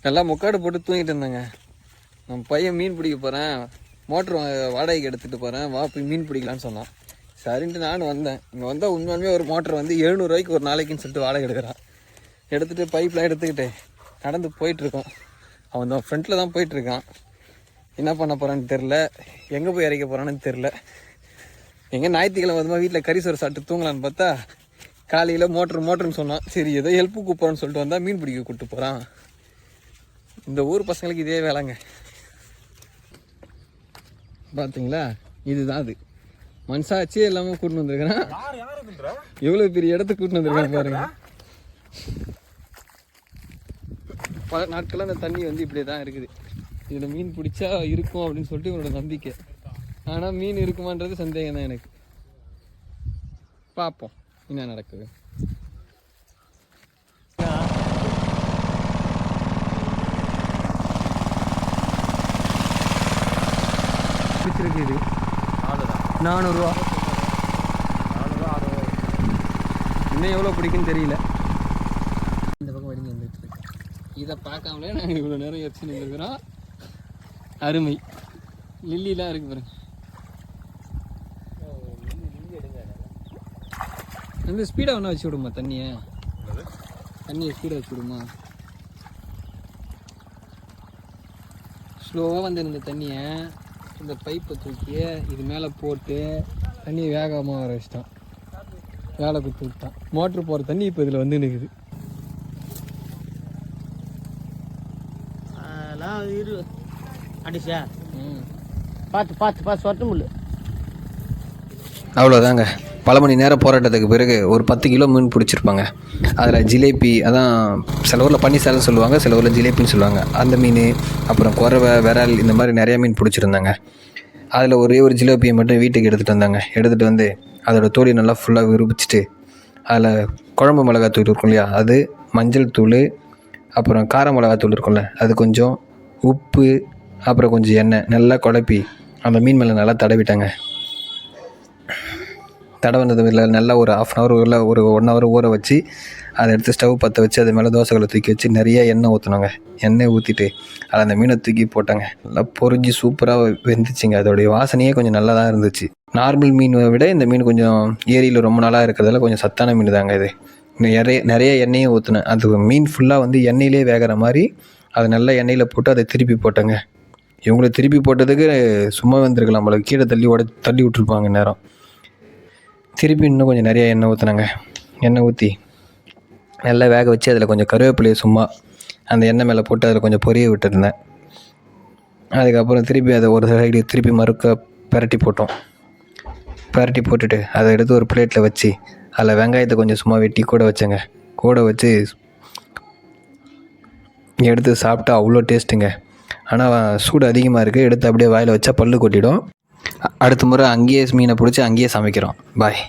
நல்லா முக்காடு போட்டு தூங்கிட்டு இருந்தேங்க. நம்ம பையன் மீன் பிடிக்க போகிறேன், மோட்ரு வாடகைக்கு எடுத்துகிட்டு போகிறேன், வா போய் மீன் பிடிக்கலான்னு சொன்னான். சரின்ட்டு நானும் வந்தேன். இங்கே வந்தால் உண்மையுமே ஒரு மோட்டர் வந்து 700 ரூபாய்க்கு ஒரு நாளைக்குன்னு சொல்லிட்டு வாடகை எடுக்கிறான். எடுத்துகிட்டு பைப்லாம் எடுத்துக்கிட்டு நடந்து போயிட்டுருக்கோம். அவன் தான் ஃப்ரண்ட்டில் தான் போயிட்டுருக்கான். என்ன பண்ண போகிறான்னு தெரில, எங்கே போய் இறக்க போகிறான்னு தெரில. எங்கே ஞாயிற்றுக்கிழமை வந்து வீட்டில் கறி சோறு சாப்பிட்டு தூங்கலான்னு பார்த்தா காலையில் மோட்டருன்னு சொன்னான். சரி ஏதோ ஹெல்ப்பு கூப்பிட்றோன்னு சொல்லிட்டு வந்தால் மீன் பிடிக்க கூப்பிட்டு போகிறான். இந்த ஊர் பசங்களுக்கு இதே வேலைங்க. பார்த்தீங்களா, இதுதான் அது மனசாட்சியே இல்லாமல் கூட்டின்னு வந்திருக்கிறேன். எவ்வளோ பெரிய இடத்துக்கு கூட்டின்னு வந்திருக்கேன் பாருங்க. பல நாட்களாக அந்த தண்ணி வந்து இப்படியே தான் இருக்குது. இதில் மீன் பிடிச்சா இருக்கும் அப்படின்னு சொல்லிட்டு இவனோட நம்பிக்கை. ஆனால் மீன் இருக்குமான்றது சந்தேகம் தான் எனக்கு. பார்ப்போம் என்ன நடக்குது. பிடிச்சிருக்கு. இது 400 ரூபா. இன்னும் எவ்வளோ பிடிக்குன்னு தெரியல. இந்த பக்கம் வடிஞ்சு வந்துட்டு இருக்கு. இதை பார்க்காமலே நாங்கள் இவ்வளோ நேரம் எரிச்சு நின்றுக்கிறோம். அருமை. லில்லிலாம் இருக்கு பாருங்க. இந்த ஸ்பீடாக ஒன்றா வச்சு விடுமா தண்ணியை ஸ்பீடாக வச்சு விடுமா. ஸ்லோவாக வந்து இந்த தண்ணியை இந்த பைப்பை தூக்கி இது மேலே போட்டு தண்ணி வேகமாக வர வச்சிட்டான். வேலை குத்து விட்டான். மோட்ரு போகிற தண்ணி இப்போ இதில் வந்து நிற்குது. அடிச்சா பார்த்து சொட்ட முடியல. அவ்வளோதாங்க. பல மணி நேரம் போராட்டத்துக்கு பிறகு ஒரு 10 கிலோ மீன் பிடிச்சிருப்பாங்க. அதில் ஜிலேபி, அதான் சில ஊரில் பன்னிசாலன்னு சொல்லுவாங்க, சில ஊரில் ஜிலேபின்னு சொல்லுவாங்க. அந்த மீன், அப்புறம் குறவை, விரல், இந்த மாதிரி நிறையா மீன் பிடிச்சிருந்தாங்க. அதில் ஒரே ஒரு ஜிலேபியை மட்டும் வீட்டுக்கு எடுத்துகிட்டு வந்தாங்க. எடுத்துகிட்டு வந்து அதோடய தோழி நல்லா ஃபுல்லாக விரும்பிச்சிட்டு அதில் குழம்பு மிளகாத்தூள் இருக்கும் இல்லையா, அது, மஞ்சள் தூள், அப்புறம் கார மிளகாத்தூள் இருக்கும்ல அது, கொஞ்சம் உப்பு, அப்புறம் கொஞ்சம் எண்ணெய் நல்லா குழப்பி அந்த மீன் மேலே நல்லா தடவிட்டாங்க. தடவினது இல்லை நல்லா ஒரு 1/2 hour இல்லை ஒரு 1 hour ஊற வச்சு அதை எடுத்து ஸ்டவ் பற்ற வச்சு அது மேலே தோசைகளை தூக்கி வச்சு நிறைய எண்ணெய் ஊற்றினாங்க. எண்ணெய் ஊற்றிட்டு அதை அந்த மீனை தூக்கி போட்டாங்க. நல்லா பொரிஞ்சு சூப்பராக வெந்துச்சுங்க. அதோடைய வாசனையே கொஞ்சம் நல்லா தான் இருந்துச்சு. நார்மல் மீனை விட இந்த மீன் கொஞ்சம் ஏரியில் ரொம்ப நாளாக இருக்கிறதால கொஞ்சம் சத்தான மீன் தாங்க இது. நிறைய எண்ணெயை ஊற்றினேன். அது மீன் ஃபுல்லாக வந்து எண்ணெயிலே வேகிற மாதிரி அதை நல்லா எண்ணெயில் போட்டு அதை திருப்பி போட்டாங்க. இவங்களை திருப்பி போட்டதுக்கு சும்மா வந்துருக்கலாம், நம்மளுக்கு கீழே தள்ளி விட்டுருப்பாங்க நேரம். திருப்பி இன்னும் கொஞ்சம் நிறைய எண்ணெய் ஊற்றினாங்க. எண்ணெய் ஊற்றி நல்லா வேக வச்சு அதில் கொஞ்சம் கருவேப்பிலையை சும்மா அந்த எண்ணெய் மேலே போட்டு அதில் கொஞ்சம் பொரிய விட்டுருந்தேன். அதுக்கப்புறம் திருப்பி அதை ஒரு சைடு திருப்பி மறுக்க பரட்டி போட்டோம். பரட்டி போட்டுட்டு அதை எடுத்து ஒரு பிளேட்டில் வச்சு அதில் வெங்காயத்தை கொஞ்சம் சும்மா வெட்டி கூட வச்சேங்க. கூட வச்சு எடுத்து சாப்பிட்டா அவ்வளோ டேஸ்ட்டுங்க. ஆனால் சூடு அதிகமாக இருக்குது. எடுத்து அப்படியே வாயில் வச்சா பல்லு கொட்டிடும். அடுத்த முறை அங்கேயே மீனை பிடிச்சி அங்கேயே சமைக்கிறோம். பாய்.